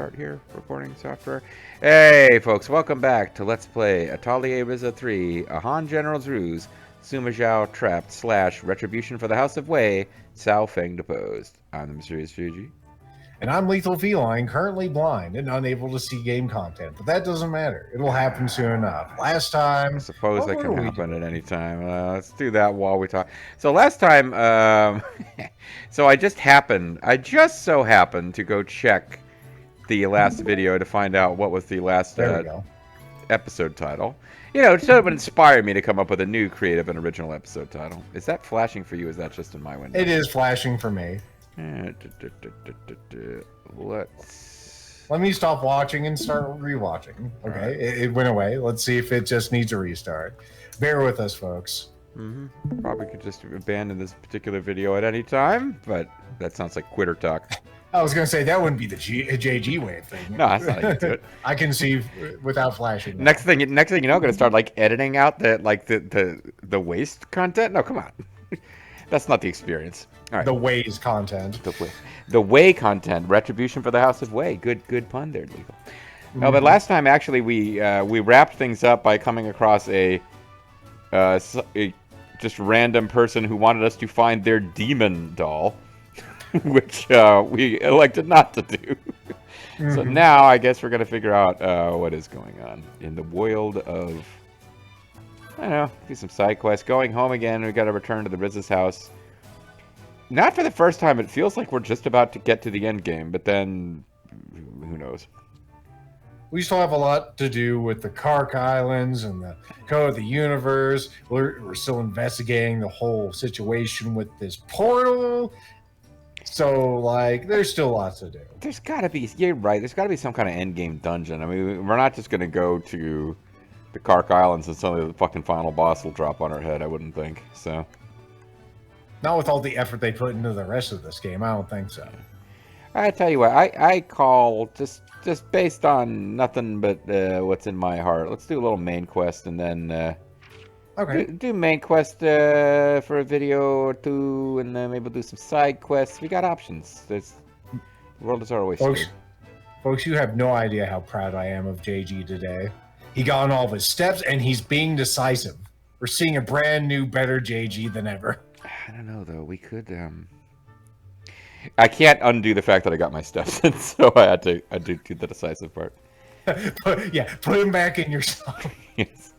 start here. Recording software. Hey, folks, welcome back to Let's Play Atelier Ryza 3, a Han General's Ruse, Sima Zhao trapped / retribution for the House of Wei, Cao Feng deposed. I'm the Mysterious Fuji. And I'm Lethal Feline, currently blind and unable to see game content, but that doesn't matter. It'll happen soon enough. Last time... I suppose that can happen at any time. Let's do that while we talk. So last time, so I just so happened to go check the last video to find out what was the last episode title. You know, it should have inspired me to come up with a new creative and original episode title. Is that flashing for you? Or is that just in my window? It is flashing for me. Let me stop watching and start rewatching. Okay, right. It went away. Let's see if it just needs a restart. Bear with us, folks. Probably could just abandon this particular video at any time, but that sounds like quitter talk. I was going to say, that wouldn't be the JG way of thing. No, that's not how you do it. I can see without flashing. Next thing you know, I'm going to start like editing out the waste content. No, come on. That's not the experience. All right. The Wei's content. The Wei content. Retribution for the House of Wei. Good pun there, Legal. No, but last time actually we wrapped things up by coming across a just random person who wanted us to find their demon doll, which we elected not to do. So now I guess we're gonna figure out what is going on in the world of. I don't know, do some side quests. Going home again, we gotta return to the Ryza's house. Not for the first time, it feels like we're just about to get to the end game, but then, who knows? We still have a lot to do with the Kark Islands and the Code of the Universe. We're still investigating the whole situation with this portal. So, like, there's still lots to do. There's gotta be, you're right, there's gotta be some kind of end game dungeon. I mean, we're not just gonna go to the Kark Islands and suddenly the fucking final boss will drop on our head, I wouldn't think, so. Not with all the effort they put into the rest of this game, I don't think so. I tell you what, I call, just based on nothing but what's in my heart, let's do a little main quest and then okay. do main quest for a video or two, and then maybe we'll do some side quests. We got options. The world is our oyster. Folks, you have no idea how proud I am of JG today. He got on all of his steps, and he's being decisive. We're seeing a brand new, better JG than ever. I don't know, though. We could, I can't undo the fact that I got my steps in, so I do the decisive part. Put him back in your song. Yes.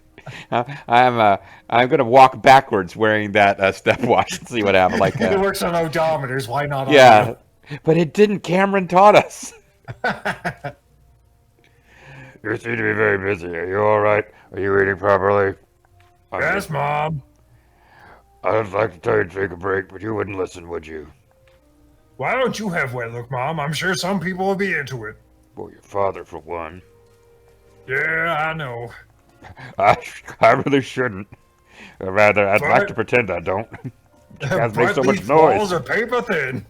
I'm gonna walk backwards wearing that stepwatch and see what happens. Like it works on odometers. Why not? Yeah, but it didn't. Cameron taught us. You seem to be very busy. Are you all right? Are you eating properly? Yes, Mom. I'd like to tell you to take a break, but you wouldn't listen, would you? Why don't you have wet look, Mom? I'm sure some people will be into it. Well, your father, for one. Yeah, I know. I really shouldn't. Or rather, I'd like to pretend I don't. You guys make so much noise. Walls are paper thin.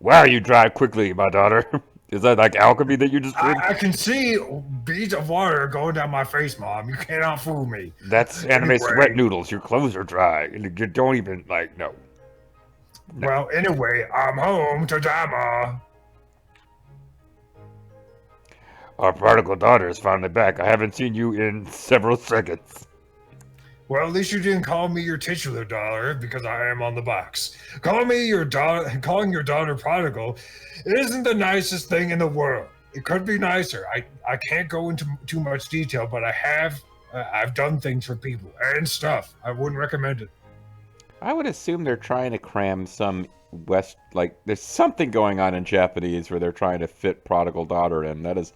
Wow, you drive quickly, my daughter. Is that like alchemy that you just did? I can see beads of water going down my face, Mom. You cannot fool me. That's anime sweat noodles. Your clothes are dry. You don't even, like, no. Well, anyway, I'm home to Dama. Our prodigal daughter is finally back. I haven't seen you in several seconds. Well, at least you didn't call me your titular daughter, because I am on the box. Calling your daughter prodigal isn't the nicest thing in the world. It could be nicer. I can't go into too much detail, but I've done things for people and stuff. I wouldn't recommend it. I would assume they're trying to cram some there's something going on in Japanese where they're trying to fit prodigal daughter in. That is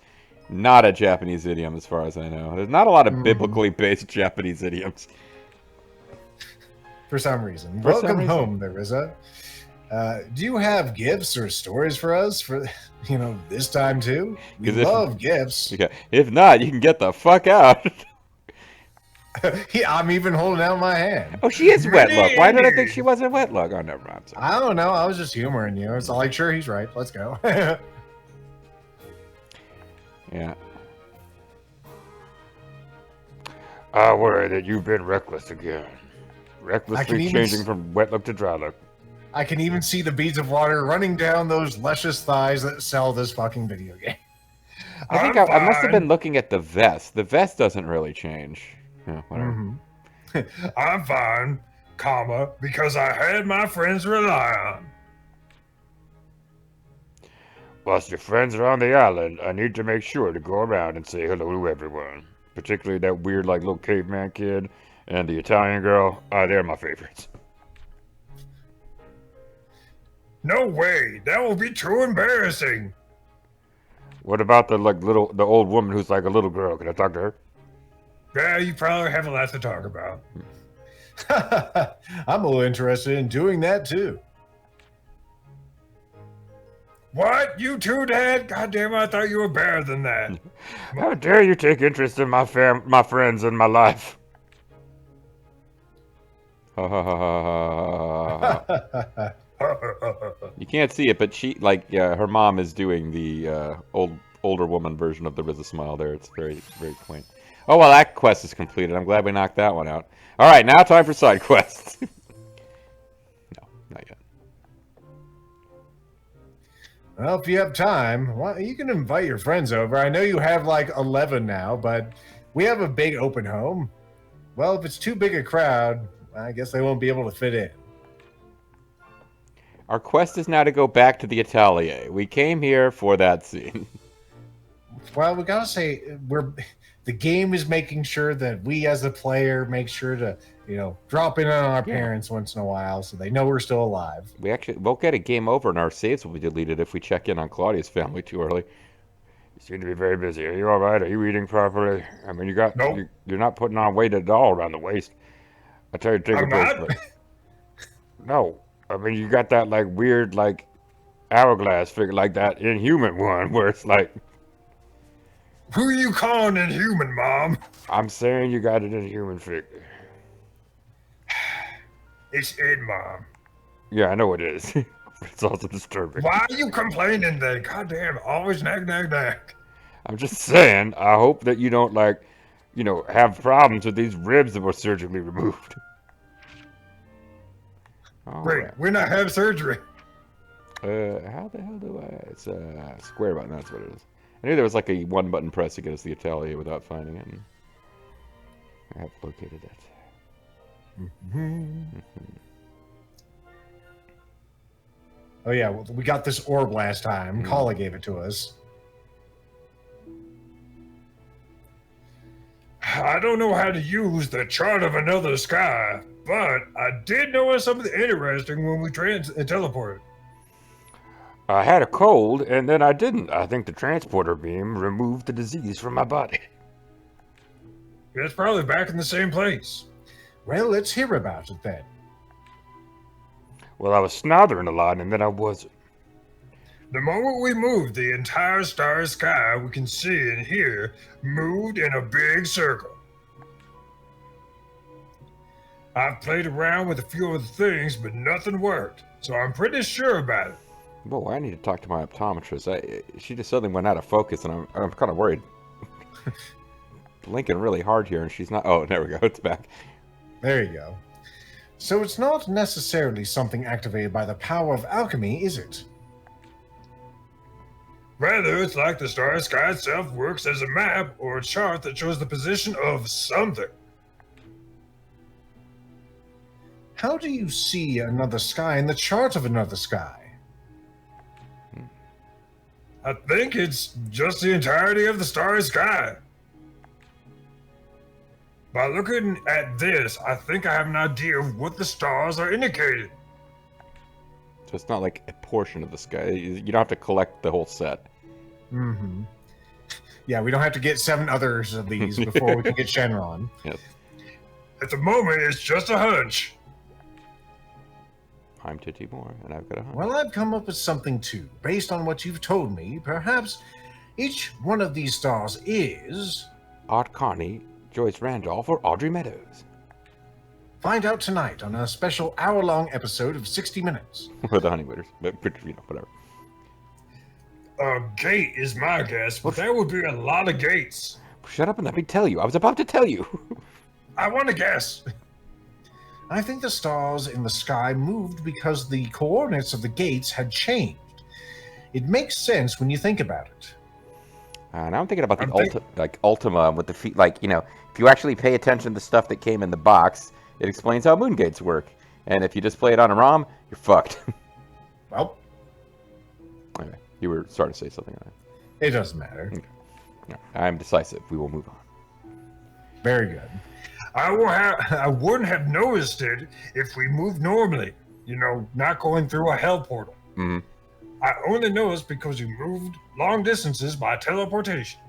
not a Japanese idiom as far as I know. There's not a lot of biblically based Japanese idioms. For some reason. Welcome home, there is a. Do you have gifts or stories for us for, this time too? We love gifts. Okay. If not, you can get the fuck out. I'm even holding out my hand. Oh, she is wet look. Why did I think she wasn't wet look? Oh, never mind. I don't know. I was just humoring you. It's like, sure, he's right. Let's go. Yeah. I worry that you've been reckless again. Recklessly changing from wet look to dry look. I can even see the beads of water running down those luscious thighs that sell this fucking video game. I think I must have been looking at the vest. The vest doesn't really change. Yeah, whatever. Mm-hmm. I'm fine, comma, because I had my friends to rely on. Whilst your friends are on the island, I need to make sure to go around and say hello to everyone. Particularly that weird, like, little caveman kid and the Italian girl. They're my favorites. No way, that will be too embarrassing. What about the old woman who's like a little girl? Can I talk to her? Yeah, you probably have a lot to talk about. I'm a little interested in doing that too. What? You too, Dad? God damn it, I thought you were better than that. How dare you take interest in my friends and my life? You can't see it, but she, her mom is doing the older woman version of the Ryza smile there. It's very, very quaint. Oh, well, that quest is completed. I'm glad we knocked that one out. All right, now time for side quests. No, not yet. Well, if you have time, well, you can invite your friends over. I know you have like 11 now, but we have a big open home. Well, if it's too big a crowd, I guess they won't be able to fit in. Our quest is now to go back to the Atelier. We came here for that scene. Well, we gotta say, the game is making sure that we as the player make sure to, drop in on our parents once in a while so they know we're still alive. We'll get a game over and our saves will be deleted if we check in on Claudia's family too early. You seem to be very busy. Are you all right? Are you eating properly? I mean, Nope. You're not putting on weight at all around the waist. I tell you to take a break. But... No. I mean, you got that, weird, hourglass figure, like that Inhuman one, where it's like... Who are you calling Inhuman, Mom? I'm saying you got an Inhuman figure. It's Ed, Mom. Yeah, I know it is. It's also disturbing. Why are you complaining then? God damn, always nag, nag, nag. I'm just saying, I hope that you don't, have problems with these ribs that were surgically removed. Wait, Right. we're not having surgery. How the hell do I... It's a square button, that's what it is. I knew there was a one-button press to get us the Atelier without finding it. And I have located it. Oh yeah, well, we got this orb last time. Kala gave it to us. I don't know how to use the chart of another sky, but I did notice something interesting when we teleported. I had a cold, and then I didn't. I think the transporter beam removed the disease from my body. It's probably back in the same place. Well, let's hear about it then. Well, I was snothering a lot, and then I wasn't. The moment we moved, the entire starry sky we can see and hear moved in a big circle. I've played around with a few other things, but nothing worked, so I'm pretty sure about it. Well, I need to talk to my optometrist. She just suddenly went out of focus, and I'm kind of worried. Blinking really hard here, and she's not... Oh, there we go. It's back. There you go. So it's not necessarily something activated by the power of alchemy, is it? Rather, it's like the starry sky itself works as a map or a chart that shows the position of something. How do you see another sky in the chart of another sky? I think it's just the entirety of the starry sky. By looking at this, I think I have an idea of what the stars are indicating. So it's not like a portion of the sky. You don't have to collect the whole set. Mm-hmm. Yeah, we don't have to get 7 others of these before we can get Shenron. Yes. At the moment, it's just a hunch. I'm Titty Moore, and I've got a hunch. Well, I've come up with something too. Based on what you've told me, perhaps each one of these stars is... Art Carney, Joyce Randolph, or Audrey Meadows. Find out tonight on a special hour-long episode of 60 Minutes. Or the Honeywitters, but whatever. A gate is my guess, but that would be a lot of gates. Shut up and let me tell you. I was about to tell you. I want to guess. I think the stars in the sky moved because the coordinates of the gates had changed. It makes sense when you think about it. Now I'm thinking about the I'm think- Ultima with the feet. Like, you know, if you actually pay attention to stuff that came in the box, it explains how moon gates work. And if you just play it on a ROM, you're fucked. Well, Anyway, you were starting to say something on it doesn't matter. Okay. No, I'm decisive. We will move on. Very good. I wouldn't have noticed it if we moved normally. You know, not going through a hell portal. Mm-hmm. I only noticed because we moved long distances by teleportation.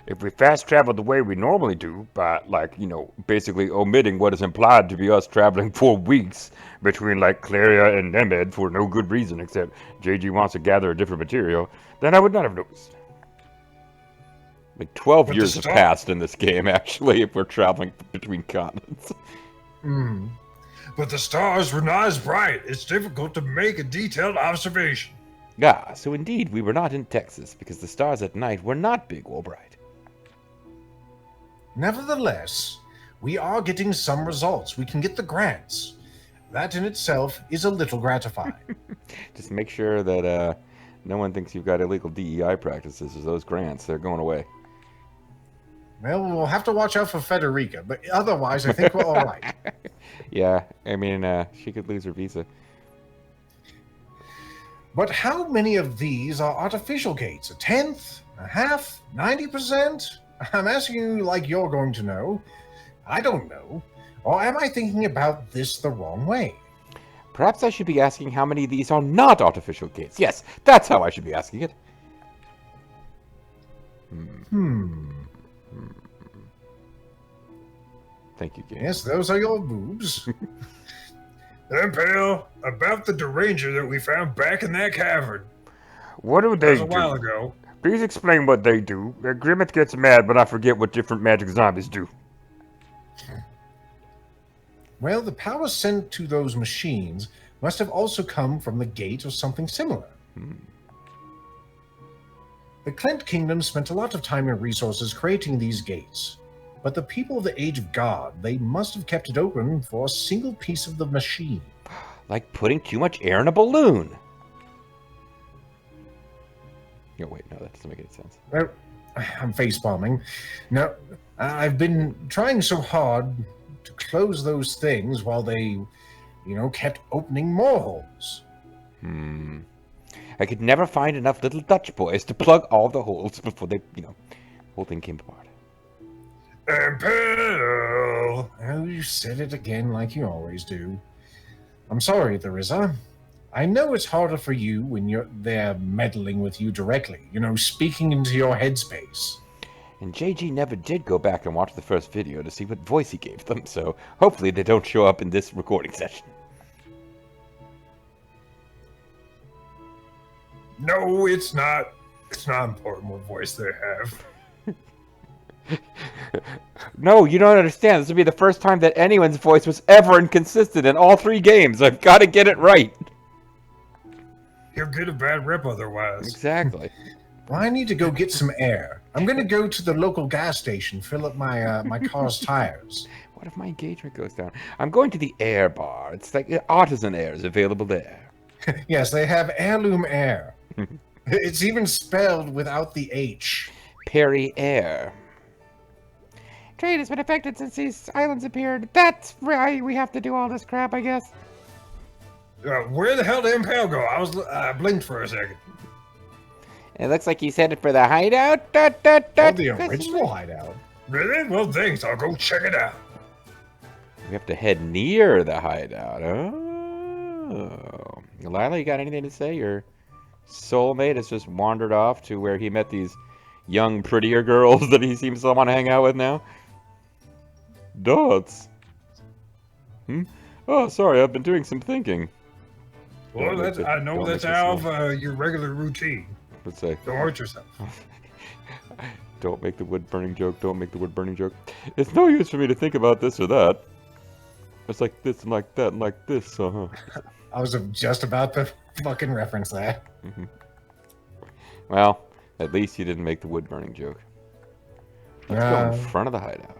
If we fast travel the way we normally do, by, like, you know, basically omitting what is implied to be us traveling for weeks between, like, Claria and Nemed for no good reason except JG wants to gather a different material, then I would not have noticed. Like, 12 But years have passed in this game, actually, if we're traveling between continents. Mm. But the stars were not as bright. It's difficult to make a detailed observation. Ah, so indeed we were not in Texas, because the stars at night were not big or bright. Nevertheless, we are getting some results. We can get the grants. That in itself is a little gratifying. Just make sure that no one thinks you've got illegal DEI practices, or those grants, they're going away. Well, we'll have to watch out for Federica, but otherwise I think we're all right. Yeah, I mean, she could lose her visa. But how many of these are artificial gates? A tenth? A half? 90%? I'm asking you like you're going to know. I don't know. Or am I thinking about this the wrong way? Perhaps I should be asking how many of these are not artificial gates. Yes, that's how I should be asking it. Thank you, game. Yes, those are your boobs. Empel, about the deranger that we found back in that cavern. What do That they was a do? while ago. Please explain what they do. Grimmett gets mad when I forget what different magic zombies do. Well, the power sent to those machines must have also come from the gate or something similar. The Clint Kingdom spent a lot of time and resources creating these gates, but the people of the Age of God, they must have kept it open for a single piece of the machine. Like putting too much air in a balloon. Oh, wait, no, that doesn't make any sense. Well, I'm face-bombing. No, I've been trying so hard to close those things while they, kept opening more holes. I could never find enough little Dutch boys to plug all the holes before they, whole thing came apart. Empel! Oh, you said it again like you always do. I'm sorry, Ryza. I know it's harder for you when they're meddling with you directly, speaking into your headspace. And JG never did go back and watch the first video to see what voice he gave them, so hopefully they don't show up in this recording session. No, it's not. It's not important what voice they have. No, you don't understand. This will be the first time that anyone's voice was ever inconsistent in all 3 games. I've got to get it right. He'll get a bad rep otherwise. Exactly. Well, I need to go get some air. I'm going to go to the local gas station, fill up my car's tires. What if my engagement goes down? I'm going to the air bar. It's like artisan air is available there. Yes, they have heirloom air. It's even spelled without the H. Perry Air. Trade has been affected since these islands appeared. That's why we have to do all this crap, I guess. Where the hell did Empel go? I blinked for a second. It looks like he's headed for the hideout. Oh, the original hideout. Really? Well, thanks. I'll go check it out. We have to head near the hideout. Oh. Lila, you got anything to say? Your soulmate has just wandered off to where he met these young, prettier girls that he seems to want to hang out with now. Dots. Oh, sorry, I've been doing some thinking. Well, I know that's out of your regular routine. Let's say. Don't hurt yourself. Don't make the wood burning joke. Don't make the wood burning joke. It's no use for me to think about this or that. It's like this and like that and like this. I was just about to fucking reference that. Well, at least you didn't make the wood burning joke. Let's go in front of the hideout.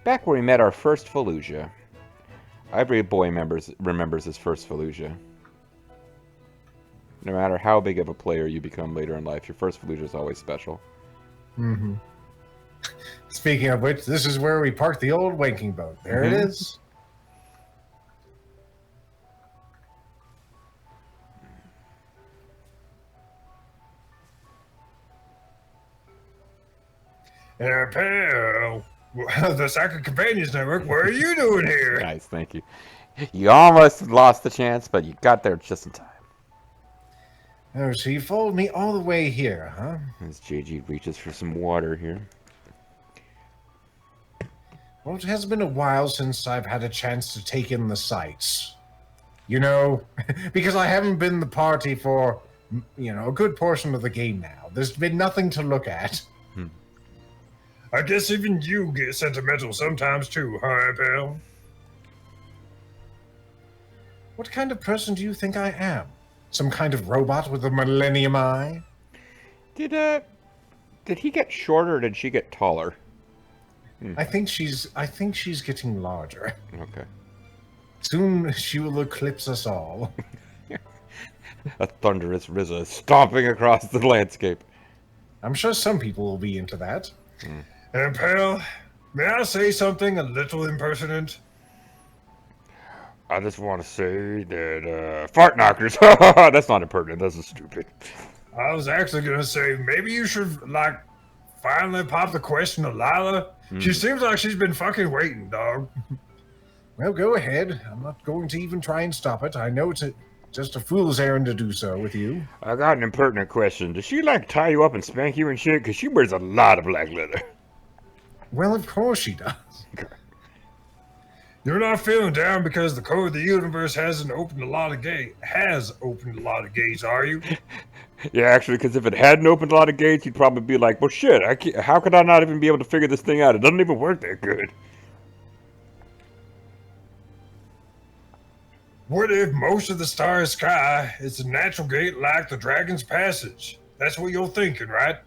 Back where we met our first Fallujah. Every boy remembers his first Fallujah. No matter how big of a player you become later in life, your first Fallujah is always special. Mm-hmm. Speaking of which, this is where we parked the old wanking boat. There it is. Empel, the Second Companions Network, what are you doing here? Nice, thank you. You almost lost the chance, but you got there just in time. Oh, so you followed me all the way here, huh? As JG reaches for some water here. Well, it has been a while since I've had a chance to take in the sights. You know, because I haven't been the party for, a good portion of the game now. There's been nothing to look at. I guess even you get sentimental sometimes too, huh, Empel? What kind of person do you think I am? Some kind of robot with a millennium eye? Did he get shorter or did she get taller? I think she's getting larger. Okay. Soon she will eclipse us all. A thunderous Ryza stomping across the landscape. I'm sure some people will be into that. Empel, may I say something a little impertinent? I just want to say that fart knockers. That's not impertinent. That's just stupid. I was actually gonna say maybe you should finally pop the question to Lila. She seems like she's been fucking waiting, dog. Well, go ahead. I'm not going to even try and stop it. I know it's just a fool's errand to do so with you. I got an impertinent question. Does she tie you up and spank you and shit? Because she wears a lot of black leather. Well, of course she does. You're not feeling down because the code of the universe hasn't opened a lot of gates, are you? Yeah, actually, because if it hadn't opened a lot of gates, you'd probably be like, well, shit, how could I not even be able to figure this thing out? It doesn't even work that good. What if most of the starry sky is a natural gate like the Dragon's Passage? That's what you're thinking, right?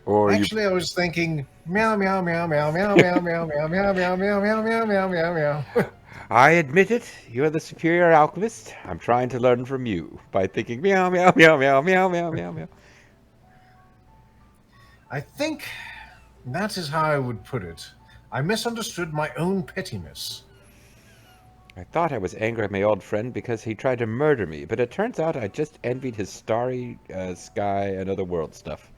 Or Actually, I was thinking meow meow meow meow meow meow meow meow meow meow meow meow meow meow meow meow. I admit it, you're the superior alchemist. I'm trying to learn from you by thinking meow meow meow meow meow meow meow meow. I think that is how I would put it. I misunderstood my own pettiness. I thought I was angry at my old friend because he tried to murder me, but it turns out I just envied his starry sky and other world stuff.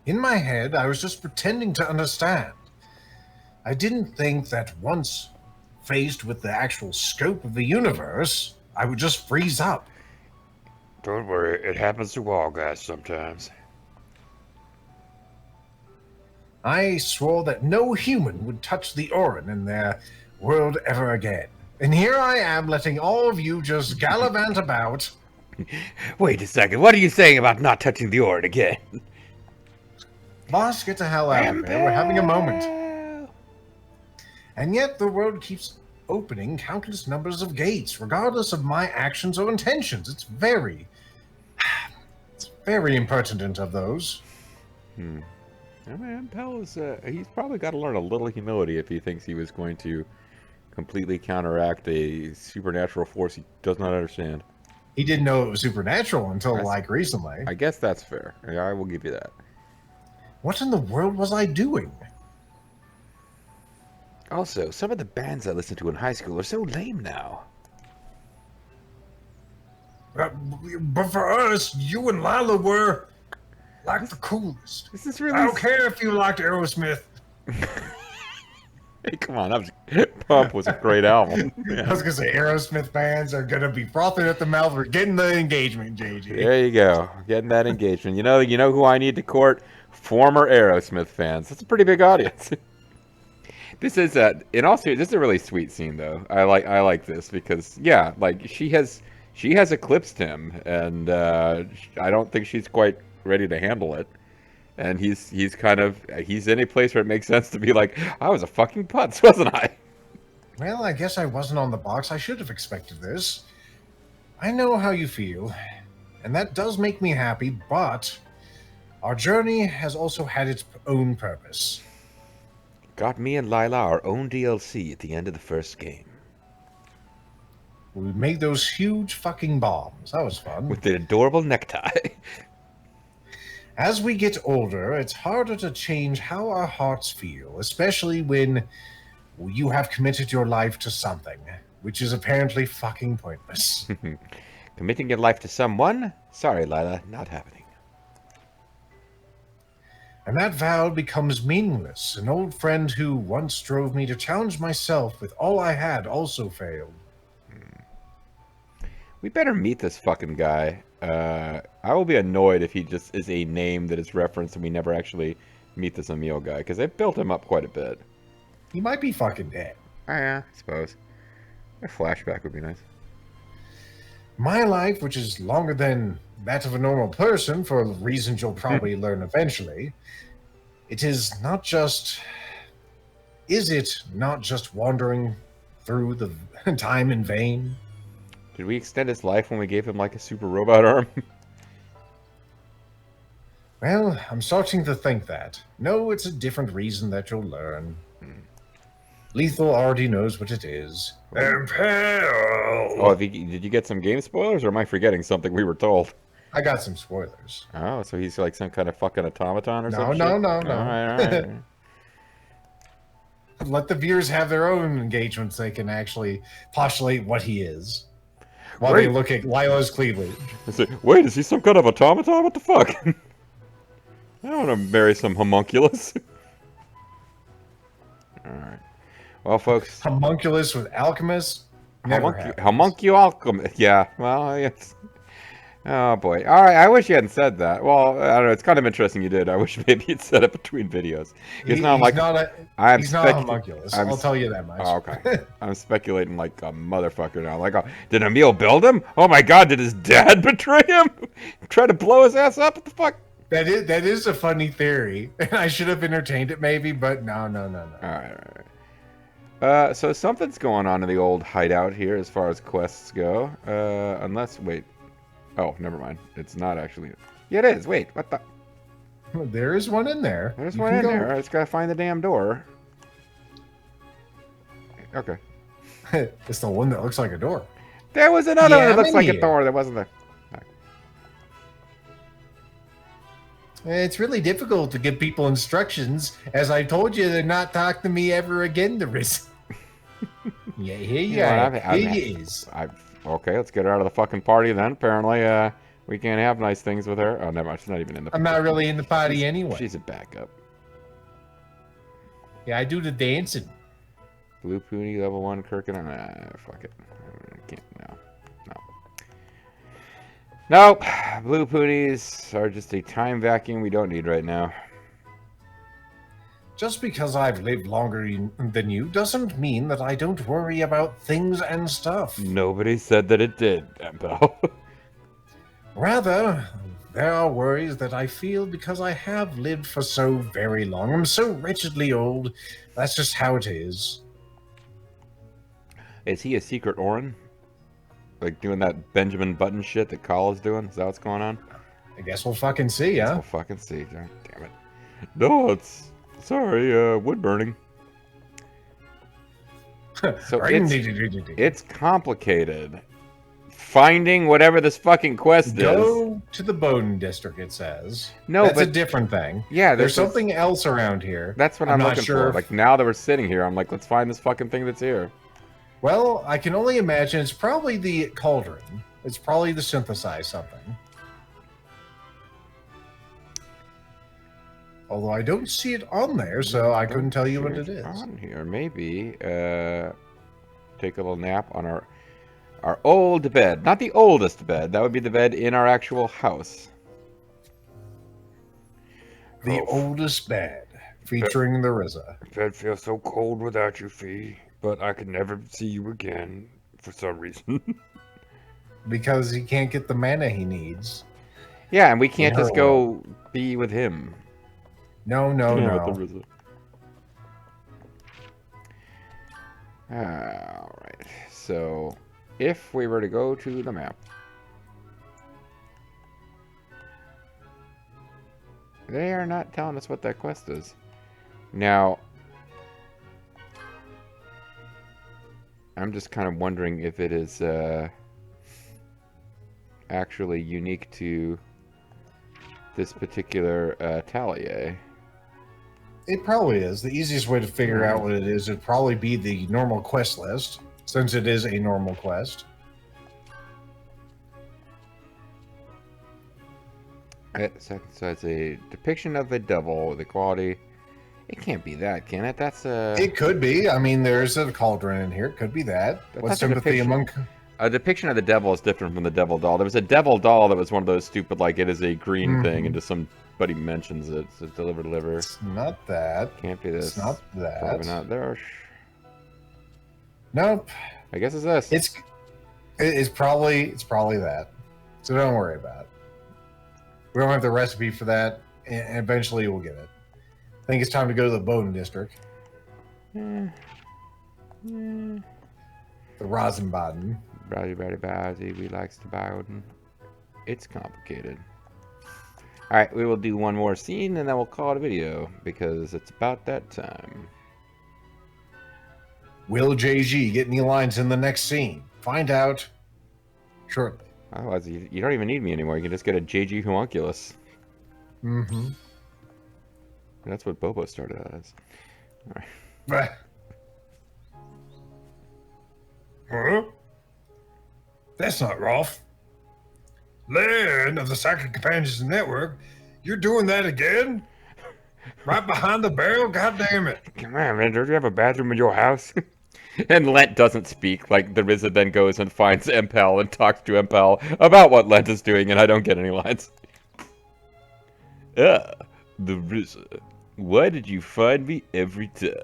In my head, I was just pretending to understand. I didn't think that once faced with the actual scope of the universe, I would just freeze up. don't worry, it happens to all guys sometimes. I swore that no human would touch the Orin in their world ever again. And here I am letting all of you just gallivant about. Wait a second, what are you saying about not touching the Ord again? Boss, get the hell out of here. We're having a moment. And yet the world keeps opening countless numbers of gates, regardless of my actions or intentions. It's very impertinent of those. I mean, Empel is, he's probably got to learn a little humility if he thinks he was going to completely counteract a supernatural force he does not understand. He didn't know it was supernatural until, recently. I guess that's fair. Yeah, I will give you that. What in the world was I doing? Also, some of the bands I listened to in high school are so lame now. But for us, you and Lila were the coolest. This is really... I don't care if you liked Aerosmith. Hey, come on, Pump was a great album. I was gonna say Aerosmith fans are gonna be frothing at the mouth for getting the engagement, JG. There you go, getting that engagement. You know who I need to court? Former Aerosmith fans. That's a pretty big audience. This is in all seriousness, this is a really sweet scene though. I like this because she has eclipsed him, and I don't think she's quite ready to handle it. And he's in a place where it makes sense to be like, I was a fucking putz, wasn't I? Well, I guess I wasn't on the box. I should have expected this. I know how you feel, and that does make me happy, but Our journey has also had its own purpose. Got me and Lila our own DLC at the end of the first game. We made those huge fucking bombs. That was fun. With the adorable necktie. As we get older, it's harder to change how our hearts feel, especially when you have committed your life to something, which is apparently fucking pointless. Committing your life to someone? Sorry, Lila, not happening. And that vow becomes meaningless. An old friend who once drove me to challenge myself with all I had also failed. We better meet this fucking guy. I will be annoyed if he just is a name that is referenced and we never actually meet this Emil guy, because they built him up quite a bit. He might be fucking dead. Oh, yeah, I suppose. A flashback would be nice. My life, which is longer than that of a normal person, for reasons you'll probably learn eventually, is it not just wandering through the time in vain? Did we extend his life when we gave him like a super robot arm? Well, I'm starting to think that. No, it's a different reason that you'll learn. Lethal already knows what it is. Empel! Oh, did you get some game spoilers, or am I forgetting something we were told? I got some spoilers. Oh, so he's like some kind of fucking automaton or something? No. All right. Let the viewers have their own engagements. They can actually postulate what he is. While they look at Lila's cleavage. Wait, is he some kind of automaton? What the fuck? I don't want to marry some homunculus. Alright. Well, folks. Homunculus with alchemist? Homunculus. Yeah, well, yes. Oh, boy. Alright, I wish you hadn't said that. Well, I don't know. It's kind of interesting you did. I wish maybe you'd said it between videos. He's not a homunculus. I'll tell you that much. Oh, okay. I'm speculating like a motherfucker now. Like, did Emil build him? Oh my god, did his dad betray him? Try to blow his ass up? What the fuck? That is a funny theory. I should have entertained it maybe, but no. Alright. So something's going on in the old hideout here as far as quests go. Wait. Oh, never mind. It's not actually. Yeah, it is. Wait, what the? There is one in there. There's one in there. I just gotta find the damn door. Okay. It's the one that looks like a door. There was another one that looks like here. a door. There wasn't there. It's really difficult to give people instructions. As I told you, to not talk to me ever again, the risk. Yeah, here you are. Here you is. Okay, let's get her out of the fucking party then. Apparently, we can't have nice things with her. Oh, never mind. She's not even in the. I'm not really in the party anyway. She's a backup. Yeah, I do the dancing. Blue Poonie, level 1, Kirkin. Fuck it. I can't. No. Nope. Blue Poonies are just a time vacuum we don't need right now. Just because I've lived longer than you doesn't mean that I don't worry about things and stuff. Nobody said that it did, Empel. Rather, there are worries that I feel because I have lived for so very long. I'm so wretchedly old. That's just how it is. Is he a secret Orin? Like doing that Benjamin Button shit that Call is doing? Is that what's going on? I guess we'll fucking see, huh? We'll fucking see. Damn it. No, it's... Sorry, wood burning. So it's complicated. Finding whatever this fucking quest is. Go to the Bone District, it says. No, that's but a different thing. Yeah, there's something else around here. That's what I'm looking for. Like, now that we're sitting here, I'm like, let's find this fucking thing that's here. Well, I can only imagine it's probably the cauldron. It's probably the synthesize something. Although I don't see it on there, so I couldn't tell you what it is. On here, maybe. Take a little nap on our old bed. Not the oldest bed. That would be the bed in our actual house. The oldest bed, featuring the Ryza. Bed feels so cold without you, Fee. But I could never see you again for some reason. Because he can't get the mana he needs. Yeah, and we can't just go be with him. No. Alright, so if we were to go to the map. They are not telling us what that quest is. Now, I'm just kind of wondering if it is actually unique to this particular Atelier. It probably is. The easiest way to figure out what it is would probably be the normal quest list, since it is a normal quest. So it's a depiction of the devil with equality. It can't be that, can it? That's It could be. I mean, there's a cauldron in here. It could be that. That's What's a sympathy depiction. among... A depiction of the devil is different from the devil doll. There was a devil doll that was one of those stupid, like, it is a green thing, and just somebody mentions it. So deliver. It's not that. Can't be this. It's not that. Probably not there. Nope. I guess it's this. It's probably that. So don't worry about it. We don't have the recipe for that, and eventually we'll get it. I think it's time to go to the Bowden district. The Rosenbaden. Browsy, we likes to Bowden. It's complicated. Alright, we will do one more scene, and then we'll call it a video, because it's about that time. Will JG get any lines in the next scene? Find out shortly. Otherwise, you don't even need me anymore. You can just get a JG Homunculus. Mm-hmm. That's what Bobo started out as. Alright. Huh? That's not Rolf. Land of the Psychic Companions Network, you're doing that again? Right behind the barrel? God damn it. Come on, man. Don't you have a bathroom in your house? And Lent doesn't speak. Like, the Ryza then goes and finds Empel and talks to Empel about what Lent is doing, and I don't get any lines. The Ryza. Why did you find me every time?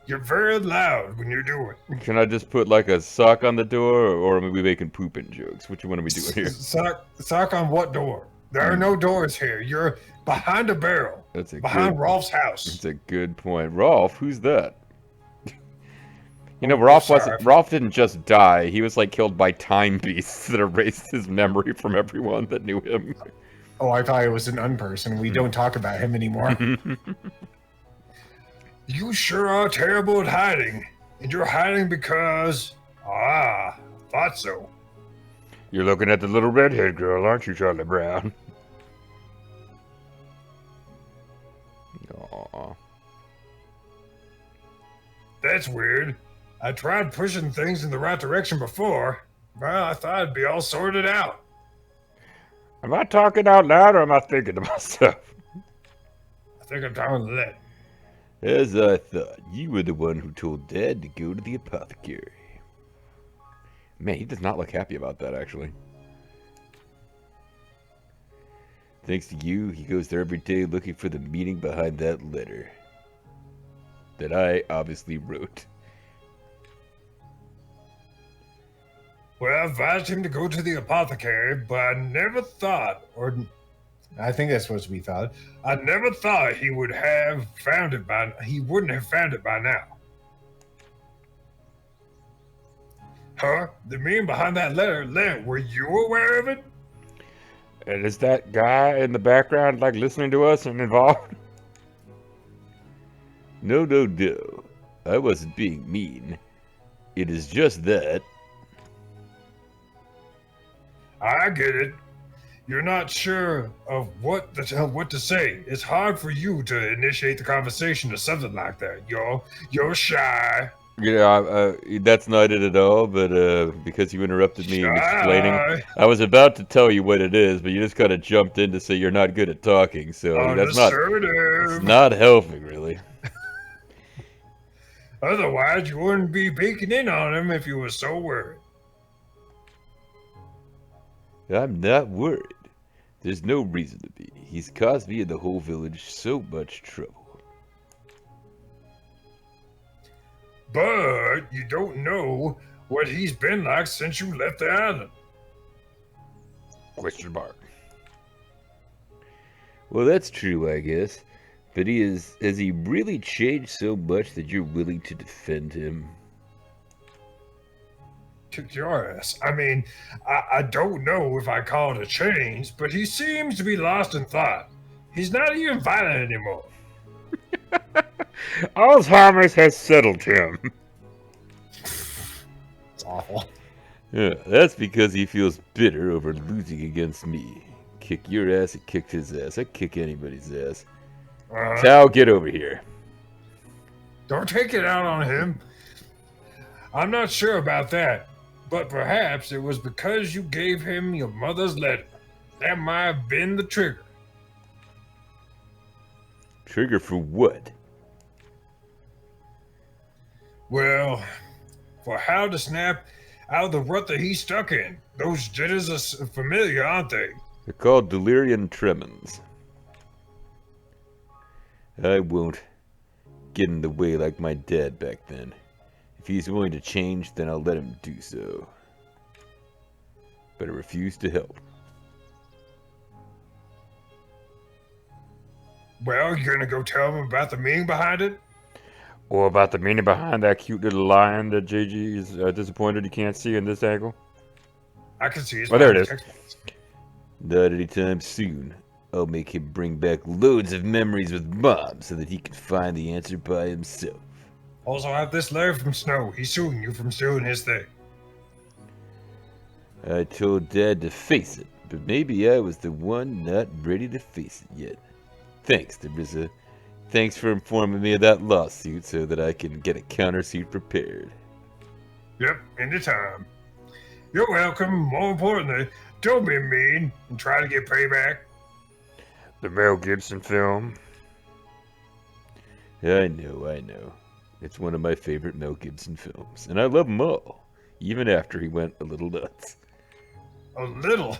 You're very loud when you do it. Can I just put, like, a sock on the door, or are we making pooping jokes? Which one are we doing here? Sock on what door? There are no doors here. You're behind a barrel. That's a behind good, Rolf's house. That's a good point. Rolf, who's that? You know, Rolf didn't just die. He was, like, killed by time beasts that erased his memory from everyone that knew him. Oh, I thought it was an unperson. We don't talk about him anymore. You sure are terrible at hiding. And you're hiding because... thought so. You're looking at the little redhead girl, aren't you, Charlie Brown? Aww. That's weird. I tried pushing things in the right direction before. Well, I thought it'd be all sorted out. Am I talking out loud or am I thinking to myself? I think I'm talking to that. As I thought, you were the one who told Dad to go to the apothecary. Man, he does not look happy about that, actually. Thanks to you, he goes there every day looking for the meaning behind that letter. That I obviously wrote. Well, I advised him to go to the apothecary, but I never thought, or I think that's supposed to be thought. I never thought he would have found it by. He wouldn't have found it by now. Huh? The meaning behind that letter, Len, were you aware of it? And is that guy in the background, like, listening to us and involved? No. I wasn't being mean. It is just that... I get it. You're not sure of what to say. It's hard for you to initiate the conversation or something like that. You're shy. Yeah, that's not it at all, but because you interrupted me in explaining, Shy. I was about to tell you what it is, but you just kind of jumped in to say you're not good at talking, so that's Unassertive. not helping, really. Otherwise, you wouldn't be peeking in on him if you were so worried. I'm not worried. There's no reason to be. He's caused me and the whole village so much trouble. But you don't know what he's been like since you left the island. Question mark. Well, that's true, I guess. But has he really changed so much that you're willing to defend him? Kick your ass. I mean, I don't know if I call it a change, but he seems to be lost in thought. He's not even violent anymore. Alzheimer's has settled him. It's awful. Yeah, that's because he feels bitter over losing against me. Kick your ass, I kicked his ass. I kick anybody's ass. Tao, get over here. Don't take it out on him. I'm not sure about that, but perhaps it was because you gave him your mother's letter. That might have been the trigger. Trigger for what? Well, for how to snap out of the rut that he's stuck in. Those jitters are familiar, aren't they? They're called delirium tremens. I won't get in the way like my dad back then. If he's willing to change, then I'll let him do so. But I refuse to help. Well, you're gonna go tell him about the meaning behind it? Or about the meaning behind that cute little lion that JG is disappointed he can't see in this angle. I can see his. Oh, there it is. Not anytime soon. I'll make him bring back loads of memories with Mom so that he can find the answer by himself. Also, I have this letter from Snow. He's suing you from doing his thing. I told Dad to face it, but maybe I was the one not ready to face it yet. Thanks, Ryza. Thanks for informing me of that lawsuit so that I can get a countersuit prepared. Yep, anytime. You're welcome. More importantly, don't be mean and try to get payback. The Mel Gibson film. I know. It's one of my favorite Mel Gibson films, and I love them all, even after he went a little nuts. A little.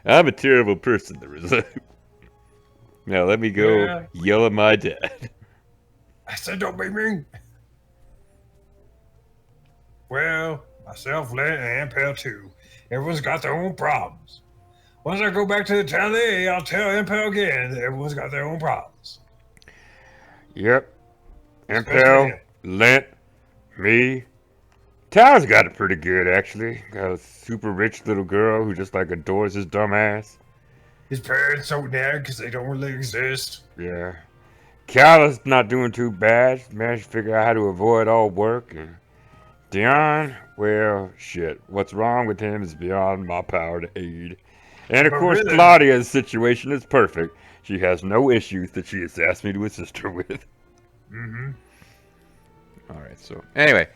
I'm a terrible person, Ryza. Now let me go yell at my dad. I said don't be mean. Well, myself, Lent, and Empel too. Everyone's got their own problems. Once I go back to the Atelier, I'll tell Empel again that everyone's got their own problems. Yep. Empel, Lent, me. Tao's got it pretty good, actually. Got a super rich little girl who just like adores his dumb ass. His parents don't nag because they don't really exist. Yeah. Callus not doing too bad. Managed to figure out how to avoid all work. And Dion, well, shit. What's wrong with him is beyond my power to aid. And of course, really? Claudia's situation is perfect. She has no issues that she has asked me to assist her with. Mm-hmm. Alright, so anyway,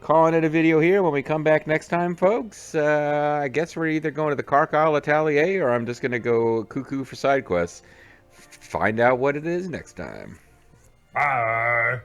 calling it a video here. When we come back next time, folks, I guess we're either going to the Carkyle Atelier or I'm just going to go cuckoo for side quests. Find out what it is next time. Bye.